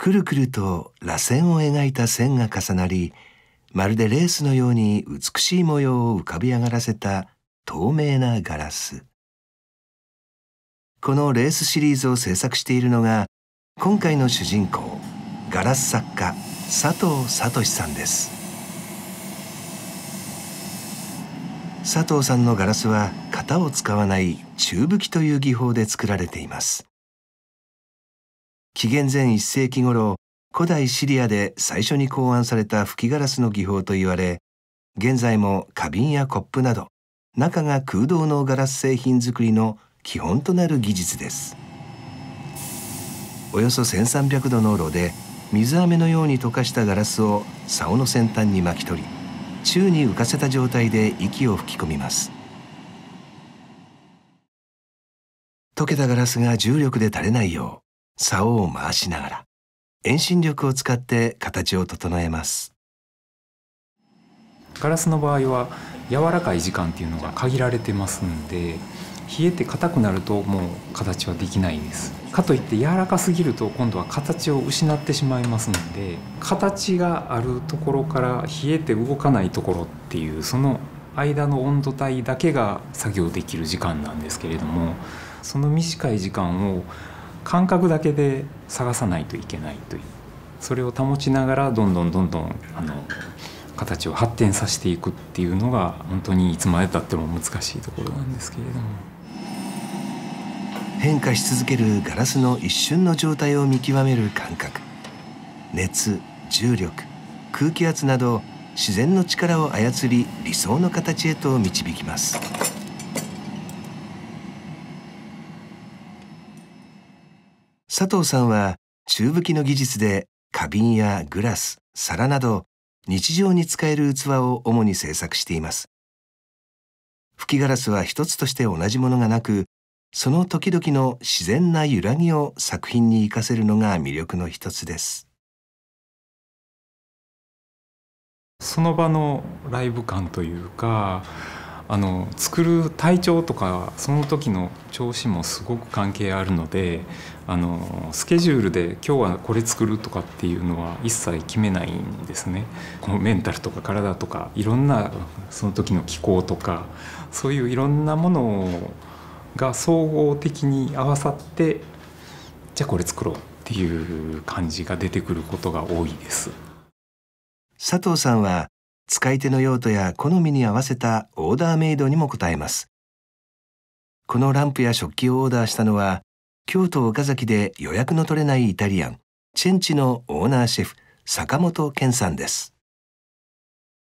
くるくると螺旋を描いた線が重なり、まるでレースのように美しい模様を浮かび上がらせた透明なガラス。このレースシリーズを制作しているのが、今回の主人公、ガラス作家佐藤聡さんです。佐藤さんのガラスは型を使わない宙吹きという技法で作られています。紀元前1世紀頃、古代シリアで最初に考案された吹きガラスの技法と言われ、現在も花瓶やコップなど中が空洞のガラス製品作りの基本となる技術です。およそ1300度の炉で水飴のように溶かしたガラスを竿の先端に巻き取り、宙に浮かせた状態で息を吹き込みます。溶けたガラスが重力で垂れないよう竿を回しながら遠心力を使って形を整えます。ガラスの場合は柔らかい時間っていうのが限られてますんで、冷えて硬くなるともう形はできないです。かといって柔らかすぎると今度は形を失ってしまいますので、形があるところから冷えて動かないところっていうその間の温度帯だけが作業できる時間なんですけれども、その短い時間を感覚だけで探さないといけないという、それを保ちながらどんどん形を発展させていくっていうのが本当にいつまでたっても難しいところなんですけれども、変化し続けるガラスの一瞬の状態を見極める感覚、熱、重力、空気圧など自然の力を操り理想の形へと導きます。佐藤さんは宙吹きの技術で花瓶やグラス、皿など日常に使える器を主に製作しています。吹きガラスは一つとして同じものがなく、その時々の自然な揺らぎを作品に生かせるのが魅力の一つです。その場のライブ感というか、作る体調とかその時の調子もすごく関係あるので、スケジュールで今日はこれ作るとかっていうのは一切決めないんですね。このメンタルとか体とかいろんなその時の気候とかそういういろんなものが総合的に合わさって、じゃあこれ作ろうっていう感じが出てくることが多いです。佐藤さんは使い手の用途や好みに合わせたオーダーメイドにも応えます。このランプや食器をオーダーしたのは、京都岡崎で予約の取れないイタリアンチェンチのオーナーシェフ坂本健さんです。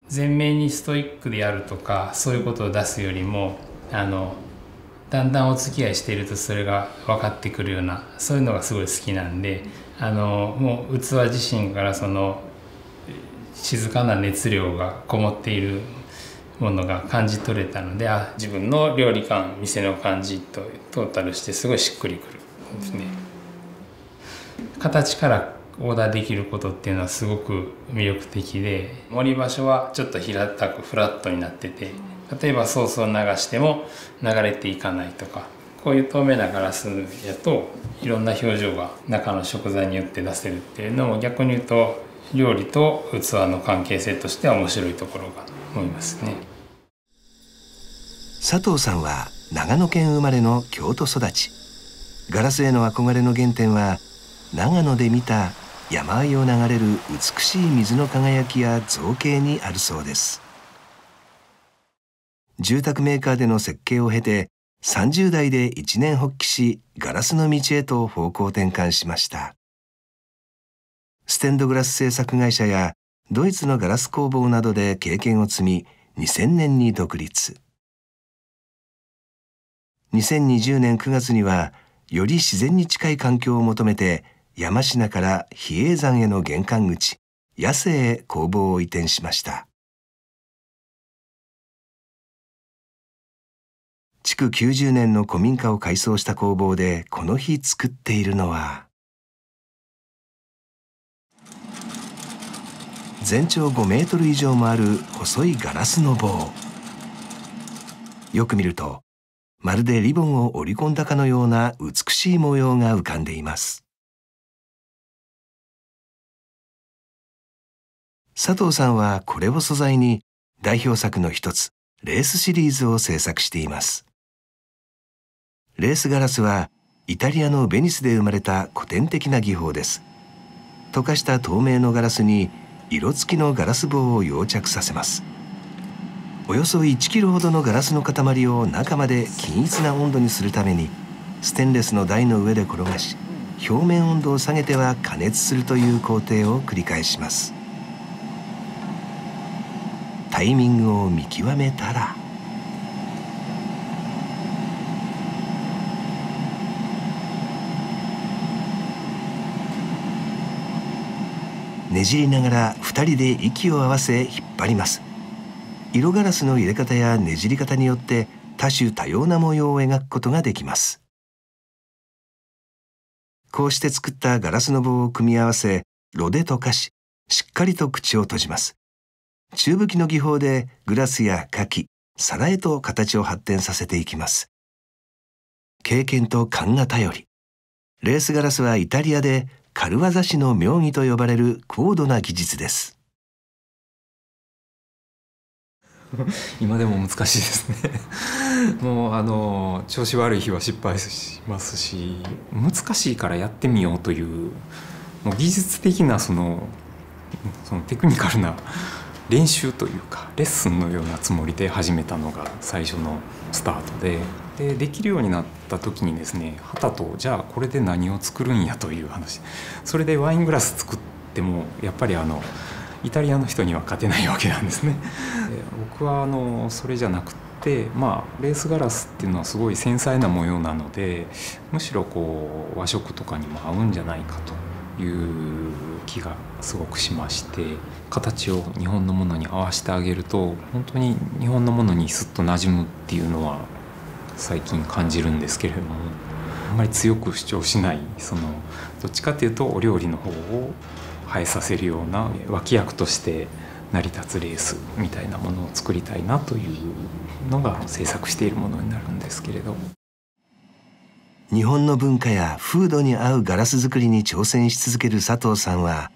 前面にストイックでやるとかそういうことを出すよりも、だんだんお付き合いしているとそれが分かってくるような、そういうのがすごい好きなんで、もう器自身からその静かな熱量がこもっているものが感じ取れたので、自分の料理感、店の感じとトータルしてすごいしっくりくるんですね。形からオーダーできることっていうのはすごく魅力的で、盛り場所はちょっと平たくフラットになってて、例えばソースを流しても流れていかないとか、こういう透明なガラスやといろんな表情が中の食材によって出せるっていうのも、逆に言うと料理と器の関係性としては面白いところかと思いますね。佐藤さんは長野県生まれの京都育ち。ガラスへの憧れの原点は、長野で見た山あいを流れる美しい水の輝きや造形にあるそうです。住宅メーカーでの設計を経て、30代で一念発起し、ガラスの道へと方向転換しました。ステンドグラス製作会社やドイツのガラス工房などで経験を積み、2000年に独立。2020年9月には、より自然に近い環境を求めて、山科から比叡山への玄関口、八瀬へ工房を移転しました。築90年の古民家を改装した工房でこの日作っているのは、全長5メートル以上もある細いガラスの棒。よく見ると、まるでリボンを織り込んだかのような美しい模様が浮かんでいます。佐藤さんはこれを素材に代表作の一つ、レースシリーズを制作しています。レースガラスはイタリアのベニスで生まれた古典的な技法です。溶かした透明のガラスに色付きのガラス棒を溶着させます。およそ1キロほどのガラスの塊を中まで均一な温度にするために、ステンレスの台の上で転がし、表面温度を下げては加熱するという工程を繰り返します。タイミングを見極めたら、ねじりながら2人で息を合わせ引っ張ります。色ガラスの入れ方やねじり方によって多種多様な模様を描くことができます。こうして作ったガラスの棒を組み合わせ、炉で溶かし、しっかりと口を閉じます。中吹きの技法でグラスや花器、皿へと形を発展させていきます。経験と勘が頼り、レースガラスはイタリアで軽業師の妙技と呼ばれる高度な技術です。今でも難しいですねもう調子悪い日は失敗しますし、難しいからやってみようという、もう技術的なそのテクニカルな練習というかレッスンのようなつもりで始めたのが最初のスタートで、できるようになった時にですね、はたとじゃあこれで何を作るんやという話。それでワイングラス作ってもやっぱりイタリアの人には勝てないわけなんですね。で僕はそれじゃなくて、レースガラスっていうのはすごい繊細な模様なので、むしろ和食とかにも合うんじゃないかという気がすごくしまして、形を日本のものに合わせてあげると本当に日本のものにスッと馴染むっていうのは最近感じるんですけれども、あんまり強く主張しない、どっちかというとお料理の方を映えさせるような脇役として成り立つレースみたいなものを作りたいなというのが制作しているものになるんですけれど、日本の文化や風土に合うガラス作りに挑戦し続ける佐藤さんは、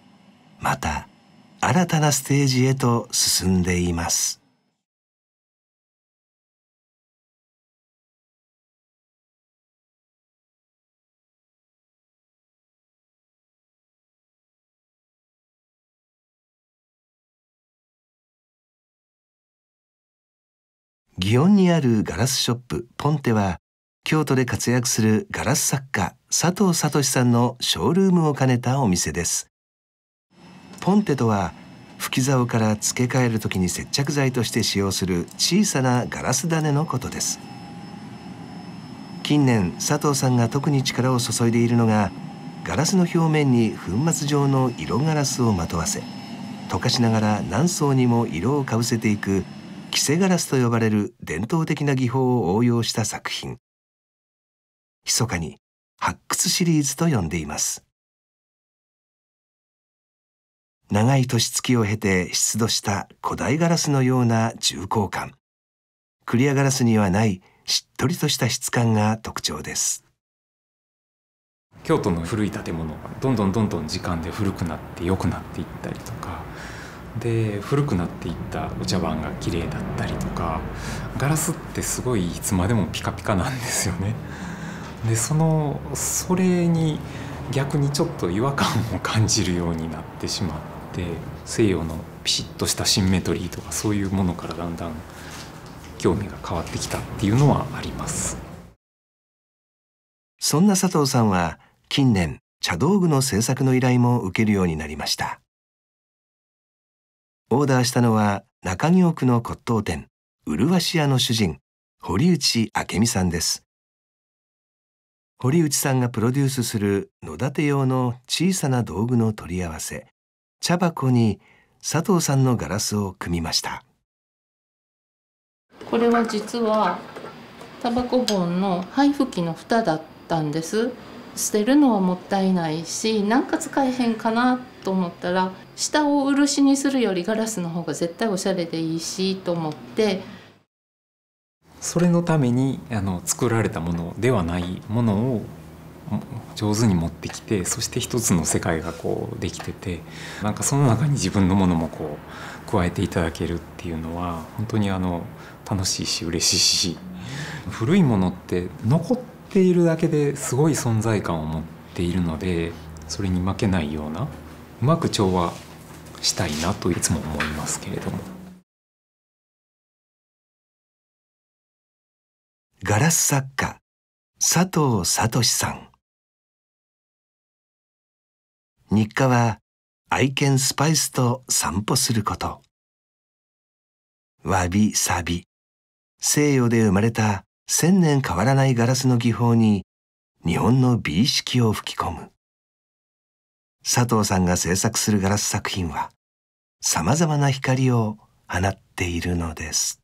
また新たなステージへと進んでいます。祇園にあるガラスショップポンテは、京都で活躍するガラス作家佐藤聡さんのショールームを兼ねたお店です。ポンテとは、吹き竿から付け替えるときに接着剤として使用する小さなガラス種のことです。近年佐藤さんが特に力を注いでいるのが、ガラスの表面に粉末状の色ガラスをまとわせ、溶かしながら何層にも色をかぶせていく着せガラスと呼ばれる伝統的な技法を応用した作品。密かに発掘シリーズと呼んでいます。長い年月を経て出土した古代ガラスのような重厚感、クリアガラスにはないしっとりとした質感が特徴です。京都の古い建物がどんどん時間で古くなって良くなっていったりとかで、古くなっていったお茶碗が綺麗だったりとか、ガラスってすごいいつまでもピカピカなんですよね。でそれに逆にちょっと違和感を感じるようになってしまって、西洋のピシッとしたシンメトリーとかそういうものからだんだん興味が変わってきたっていうのはあります。そんな佐藤さんは近年茶道具の制作の依頼も受けるようになりました。オーダーしたのは中京区の骨董店麗し屋の主人堀内明美さんです。堀内さんがプロデュースする野立て用の小さな道具の取り合わせ茶箱に佐藤さんのガラスを組みました。これは実はタバコ本の灰吹きの蓋だったんです。捨てるのはもったいないし、なんか使えへんかなと思ったら、下を漆にするよりガラスの方が絶対おしゃれでいいしと思って、それのために作られたものではないものを上手に持ってきて、そして一つの世界がこうできてて、なんかその中に自分のものもこう加えていただけるっていうのは本当に楽しいし嬉しいし、古いものって残っているだけですごい存在感を持っているので、それに負けないようなうまく調和したいなといつも思いますけれども。ガラス作家佐藤聡さん。日課は愛犬スパイスと散歩すること。わびさび、西洋で生まれた1000年変わらないガラスの技法に日本の美意識を吹き込む。佐藤さんが制作するガラス作品はさまざまな光を放っているのです。